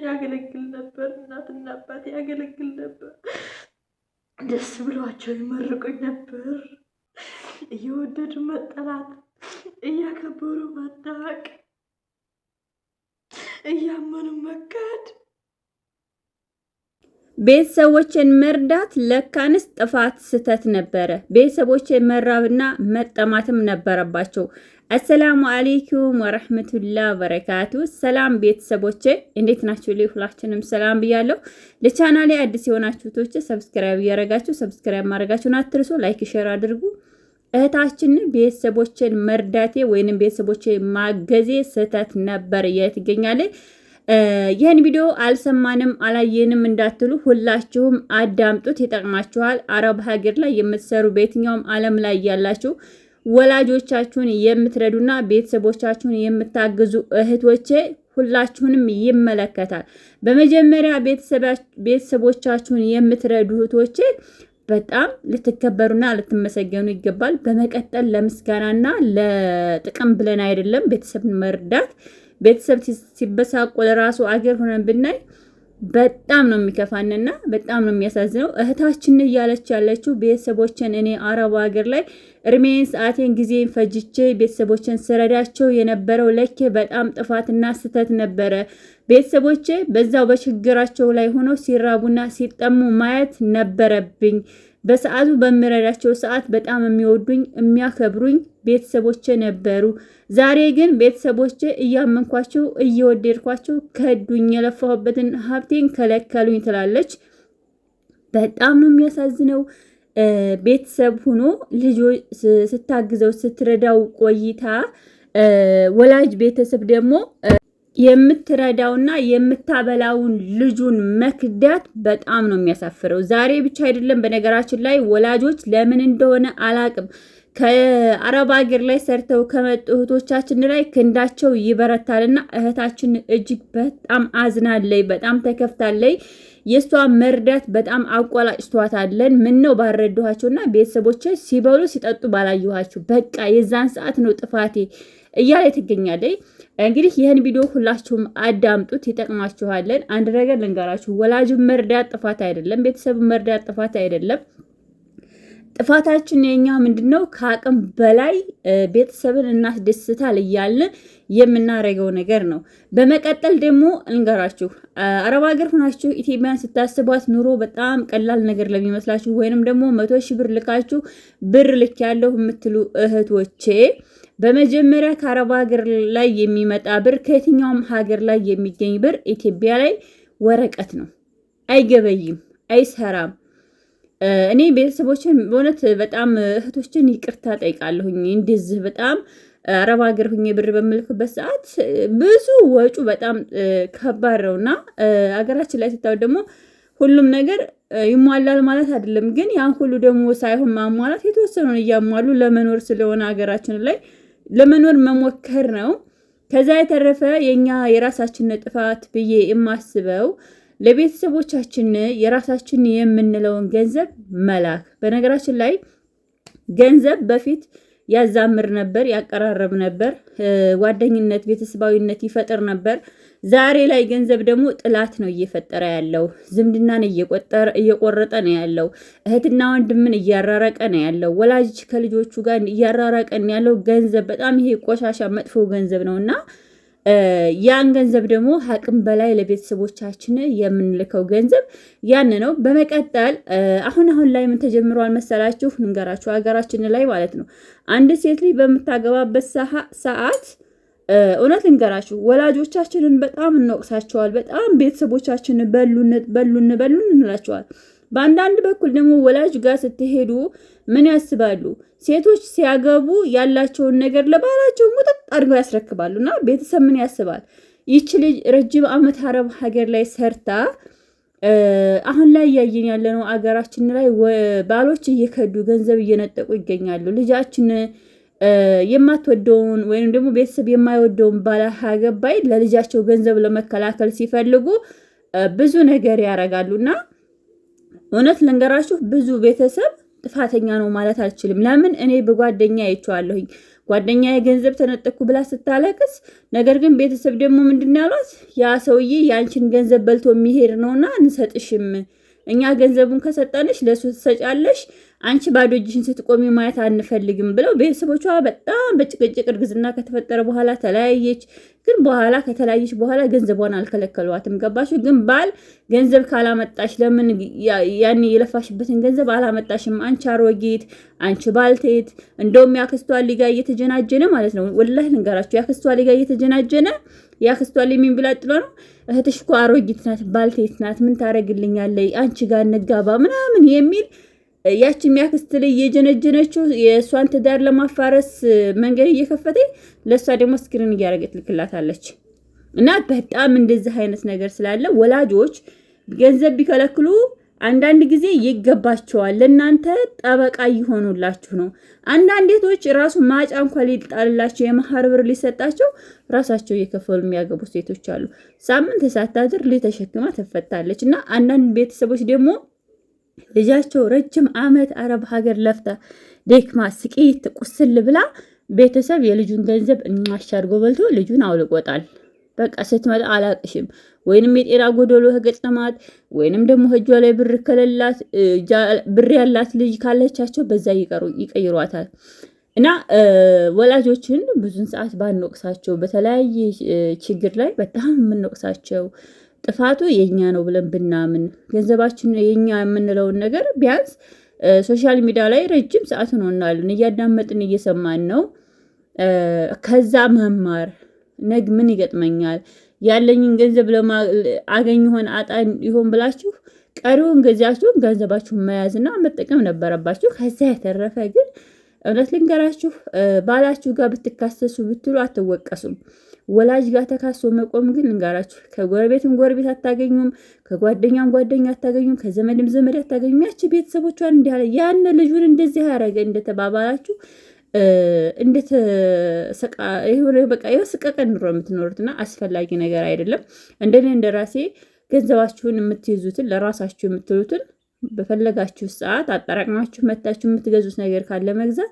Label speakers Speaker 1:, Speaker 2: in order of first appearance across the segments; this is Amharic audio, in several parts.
Speaker 1: ያገለግል ነበር። እናትና አባቴ ያገለግል ነበር። ደስ ብሏቸው ይመርቁኝ ነበር። እየወደዱ መጠላት፣ እያከበሩ መናቅ፣ እያመኑ መካድ።
Speaker 2: ቤተሰቦችን መርዳት ለካንስ ጥፋት ስተት ነበረ። ቤተሰቦችን መራብና መጠማትም ነበረባቸው። አሰላሙ አለይኩም ወረህመቱላ በረካቱ። ሰላም ቤተሰቦቼ እንዴት ናችሁ? ሁላችንም ሰላም ብያለሁ። ለቻናሌ አዲስ የሆናችሁቶች ሰብስክራይብ እያረጋችሁ ሰብስክራይብ ማድረጋችሁን አትርሱ። ላይክ ሼር አድርጉ። እህታችን ቤተሰቦችን መርዳቴ ወይንም ቤተሰቦችን ማገዜ ስተት ነበር ትገኛለች። ይህን ቪዲዮ አልሰማንም አላየንም እንዳትሉ ሁላችሁም አዳምጡት፣ ይጠቅማችኋል። አረብ ሀገር ላይ የምትሰሩ በየትኛውም ዓለም ላይ ያላችሁ ወላጆቻችሁን የምትረዱና ቤተሰቦቻችሁን የምታግዙ እህቶቼ ሁላችሁንም ይመለከታል። በመጀመሪያ ቤተሰቦቻችሁን የምትረዱ እህቶቼ በጣም ልትከበሩና ልትመሰገኑ ይገባል። በመቀጠል ለምስጋናና ለጥቅም ብለን አይደለም ቤተሰብን መርዳት። ቤተሰብ ሲበሳቆል ራሱ አገር ሆነን ብናይ በጣም ነው የሚከፋንና በጣም ነው የሚያሳዝነው። እህታችን እያለች ያለችው ቤተሰቦችን እኔ አረብ ሀገር ላይ እርሜን ሰዓቴን ጊዜን ፈጅቼ ቤተሰቦችን ስረዳቸው የነበረው ለኬ በጣም ጥፋትና ስተት ነበረ። ቤተሰቦቼ በዛው በችግራቸው ላይ ሆነው ሲራቡና ሲጠሙ ማየት ነበረብኝ። በሰዓቱ በምረዳቸው ሰዓት በጣም የሚወዱኝ የሚያከብሩኝ ቤተሰቦቼ ነበሩ። ዛሬ ግን ቤተሰቦቼ እያመንኳቸው እየወደድኳቸው ከዱኝ፣ የለፋሁበትን ሀብቴን ከለከሉኝ ትላለች። በጣም ነው የሚያሳዝነው። ቤተሰብ ሆኖ ልጆች ስታግዘው ስትረዳው ቆይታ ወላጅ ቤተሰብ ደግሞ የምትረዳውና የምታበላውን ልጁን መክዳት በጣም ነው የሚያሳፍረው። ዛሬ ብቻ አይደለም፣ በነገራችን ላይ ወላጆች ለምን እንደሆነ አላቅም ከአረብ ሀገር ላይ ሰርተው ከመጡ እህቶቻችን ላይ ክንዳቸው ይበረታልና እህታችን እጅግ በጣም አዝናለይ፣ በጣም ተከፍታለይ። የእሷ መርዳት በጣም አቆላጭቷታለን። ምን ነው ባረዷቸውና ቤተሰቦች ሲበሉ ሲጠጡ ባላየኋቸው፣ በቃ የዛን ሰዓት ነው ጥፋቴ እያለ ትገኛለች። እንግዲህ ይህን ቪዲዮ ሁላችሁም አዳምጡት፣ ይጠቅማችኋለን። አንድ ነገር ልንገራችሁ፣ ወላጅን መርዳት ጥፋት አይደለም፣ ቤተሰብ መርዳት ጥፋት አይደለም። ጥፋታችን የኛ ምንድነው? ከአቅም በላይ ቤተሰብን እናስደስታል እያልን የምናደርገው ነገር ነው። በመቀጠል ደግሞ እንገራችሁ፣ አረብ ሀገር ሆናችሁ ኢትዮጵያን ስታስቧት ኑሮ በጣም ቀላል ነገር ለሚመስላችሁ ወይንም ደግሞ 100 ሺህ ብር ልካችሁ ብር ልክ ያለው የምትሉ እህቶቼ በመጀመሪያ ከአረብ ሀገር ላይ የሚመጣ ብር ከየትኛውም ሀገር ላይ የሚገኝ ብር ኢትዮጵያ ላይ ወረቀት ነው፣ አይገበይም፣ አይሰራም። እኔ ቤተሰቦችን በእውነት በጣም እህቶችን ይቅርታ ጠይቃለሁኝ። እንደዚህ በጣም አረብ ሀገር ሁኜ ብር በምልክበት ሰዓት ብዙ ወጩ በጣም ከባድ ነውና ሀገራችን ላይ ስታው ደግሞ ሁሉም ነገር ይሟላል ማለት አይደለም። ግን ያን ሁሉ ደግሞ ሳይሆን ማሟላት የተወሰነውን እያሟሉ ለመኖር ስለሆነ ሀገራችን ላይ ለመኖር መሞከር ነው። ከዛ የተረፈ የኛ የራሳችን ጥፋት ብዬ የማስበው ለቤተሰቦቻችን የራሳችን የምንለውን ገንዘብ መላክ። በነገራችን ላይ ገንዘብ በፊት ያዛምር ነበር፣ ያቀራረብ ነበር፣ ጓደኝነት፣ ቤተሰባዊነት ይፈጥር ነበር። ዛሬ ላይ ገንዘብ ደግሞ ጥላት ነው እየፈጠረ ያለው። ዝምድናን እየቆረጠ ነው ያለው። እህትና ወንድምን እያራረቀ ነው ያለው። ወላጅ ከልጆቹ ጋር እያራረቀ ነው ያለው ገንዘብ። በጣም ይሄ ቆሻሻ መጥፎ ገንዘብ ነውና ያን ገንዘብ ደግሞ አቅም በላይ ለቤተሰቦቻችን የምንልከው ገንዘብ ያን ነው። በመቀጠል አሁን ላይ ምን ተጀምሯል መሰላችሁ? እንገራችሁ፣ ሀገራችን ላይ ማለት ነው። አንድ ሴት ልጅ በምታገባበት ሰዓት እውነት እንገራችሁ ወላጆቻችንን በጣም እንወቅሳቸዋል። በጣም ቤተሰቦቻችንን በሉን እንላቸዋል። በአንዳንድ በኩል ደግሞ ወላጅ ጋር ስትሄዱ ምን ያስባሉ? ሴቶች ሲያገቡ ያላቸውን ነገር ለባላቸው ሙጥጥ አድርገው ያስረክባሉና ቤተሰብ ምን ያስባል? ይቺ ልጅ ረጅም ዓመት አረብ ሀገር ላይ ሰርታ አሁን ላይ እያየን ያለነው አገራችን ላይ ባሎች እየከዱ ገንዘብ እየነጠቁ ይገኛሉ። ልጃችን የማትወደውን ወይም ደግሞ ቤተሰብ የማይወደውን ባለ ሀገባይ ለልጃቸው ገንዘብ ለመከላከል ሲፈልጉ ብዙ ነገር ያረጋሉና እውነት ልንገራችሁ ብዙ ቤተሰብ ጥፋተኛ ነው ማለት አልችልም። ለምን እኔ በጓደኛ አይቼዋለሁኝ። ጓደኛ የገንዘብ ተነጠኩ ብላ ስታለቅስ፣ ነገር ግን ቤተሰብ ደግሞ ምንድን ያሏት ያ ሰውዬ የአንቺን ገንዘብ በልቶ የሚሄድ ነውና እንሰጥሽም፣ እኛ ገንዘቡን ከሰጠንሽ ለሱ ትሰጫለሽ፣ አንቺ ባዶ እጅሽን ስትቆሚ ማየት አንፈልግም ብለው ቤተሰቦቿ በጣም በጭቅጭቅ እርግዝና ከተፈጠረ በኋላ ተለያየች። ግን በኋላ ከተለያየች በኋላ ገንዘቧን አልከለከሏትም። ገባችሁ? ግን ባል ገንዘብ ካላመጣሽ ለምን ያኔ የለፋሽበትን ገንዘብ አላመጣሽም? አንቺ አሮጊት፣ አንቺ ባልቴት። እንደውም ያክስቷ ሊጋ እየተጀናጀነ ማለት ነው። ወላሂ ልንገራችሁ፣ ያክስቷ ሊጋ እየተጀናጀነ ያክስቷ ሊሚን ብላ ጥሎ ነው እህትሽ እኮ አሮጊት ናት፣ ባልቴት ናት፣ ምን ታረግልኛለች? አንቺ ጋር እንጋባ ምናምን የሚል ያቺ የሚያክስት ላይ እየጀነጀነችው የእሷን ትዳር ለማፋረስ መንገድ እየከፈተ ለእሷ ደግሞ ስክሪን እያደረገች ትልክላታለች። እና በጣም እንደዚህ አይነት ነገር ስላለ ወላጆች ገንዘብ ቢከለክሉ አንዳንድ ጊዜ ይገባቸዋል። ለእናንተ ጠበቃ ይሆኑላችሁ ነው። አንዳንድ ሴቶች ራሱ ማጫ እንኳን ሊጣልላቸው የመሀር ብር ሊሰጣቸው ራሳቸው እየከፈሉ የሚያገቡ ሴቶች አሉ። ሳምንት ሳታድር ሊተሸክማ ትፈታለች። እና አንዳንድ ቤተሰቦች ደግሞ ልጃቸው ረጅም ዓመት አረብ ሀገር ለፍታ ደክማ ስቂት ቁስል ብላ ቤተሰብ የልጁን ገንዘብ አሻርጎ በልቶ ልጁን አውልቆታል። በቃ ስትመጣ አላቅሽም፣ ወይንም የጤና ጎደሎ ገጠማት፣ ወይንም ደግሞ እጇ ላይ ብር ከሌላት ብር ያላት ልጅ ካለቻቸው በዛ ይቀይሯታል። እና ወላጆችን ብዙን ሰዓት ባንወቅሳቸው፣ በተለያየ ችግር ላይ በጣም የምንወቅሳቸው ጥፋቱ የኛ ነው ብለን ብናምን ገንዘባችን የኛ የምንለውን ነገር ቢያንስ ሶሻል ሚዲያ ላይ ረጅም ሰዓት ሆኖናልን እያዳመጥን እየሰማን ነው። ከዛ መማር ነግ ምን ይገጥመኛል ያለኝን ገንዘብ አገኝ ይሆን አጣ ይሆን ብላችሁ ቀሪውን ገንዘባችሁን መያዝና መጠቀም ነበረባችሁ። ከዛ የተረፈ ግን እውነት ልንገራችሁ ባላችሁ ጋር ብትካሰሱ ብትሉ አትወቀሱም። ወላጅ ጋር ተካሶ መቆም ግን ልንገራችሁ ከጎረቤትም ጎረቤት አታገኙም፣ ከጓደኛም ጓደኛ አታገኙም፣ ከዘመድም ዘመድ አታገኙም። ያቺ ቤተሰቦቿን እንዲያለ ያን ልጁን እንደዚህ ያደረገ እንደተባባላችሁ በቃ የስቀቀን ኑሮ የምትኖሩትና አስፈላጊ ነገር አይደለም። እንደኔ እንደራሴ ገንዘባችሁን የምትይዙትን ለራሳችሁ የምትሉትን በፈለጋችሁ ሰዓት አጠራቅማችሁ መታችሁ የምትገዙት ነገር ካለ መግዛት፣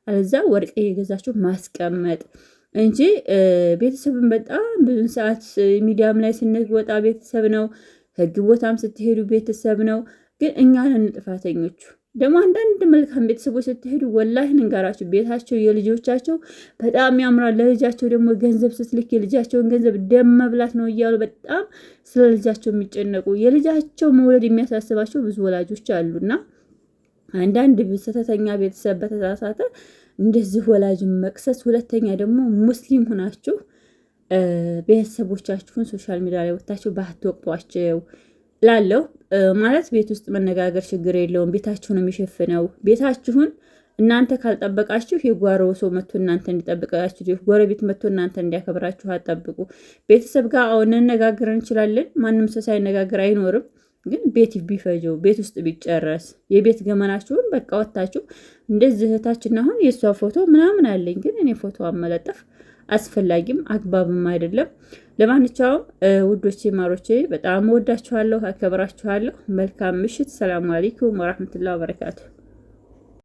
Speaker 2: አለዛ ወርቅ እየገዛችሁ ማስቀመጥ እንጂ ቤተሰብን በጣም ብዙ ሰዓት ሚዲያም ላይ ስንወጣ ቤተሰብ ነው፣ ህግ ቦታም ስትሄዱ ቤተሰብ ነው። ግን እኛ ነን ጥፋተኞቹ። ደግሞ አንዳንድ መልካም ቤተሰቦች ስትሄዱ ወላሂ እንጋራችሁ ቤታቸው የልጆቻቸው በጣም ያምራል። ለልጃቸው ደግሞ ገንዘብ ስትልክ የልጃቸውን ገንዘብ ደም መብላት ነው እያሉ በጣም ስለ ልጃቸው የሚጨነቁ የልጃቸው መውለድ የሚያሳስባቸው ብዙ ወላጆች አሉና አንዳንድ ስህተተኛ ቤተሰብ በተሳሳተ እንደዚህ ወላጅን መቅሰስ። ሁለተኛ ደግሞ ሙስሊም ሆናችሁ ቤተሰቦቻችሁን ሶሻል ሚዲያ ላይ ወጥታችሁ ባትወቅጧቸው ላለው ማለት ቤት ውስጥ መነጋገር ችግር የለውም። ቤታችሁን የሚሸፍነው ቤታችሁን እናንተ ካልጠበቃችሁ የጓሮ ሰው መጥቶ እናንተ እንዲጠብቃችሁ፣ ጎረቤት መጥቶ እናንተ እንዲያከብራችሁ አጠብቁ። ቤተሰብ ጋር አሁን እንነጋገር እንችላለን። ማንም ሰው ሳይነጋገር አይኖርም። ግን ቤት ቢፈጀው ቤት ውስጥ ቢጨረስ የቤት ገመናችሁን በቃ ወታችሁ እንደዚህ እህታችን አሁን የእሷ ፎቶ ምናምን አለኝ፣ ግን እኔ ፎቶ አመለጠፍ አስፈላጊም አግባብም አይደለም። ለማንኛውም ውዶቼ ማሮቼ በጣም ወዳችኋለሁ፣ አከብራችኋለሁ። መልካም ምሽት። ሰላም አለይኩም ወራህመቱላሂ ወበረካቱ።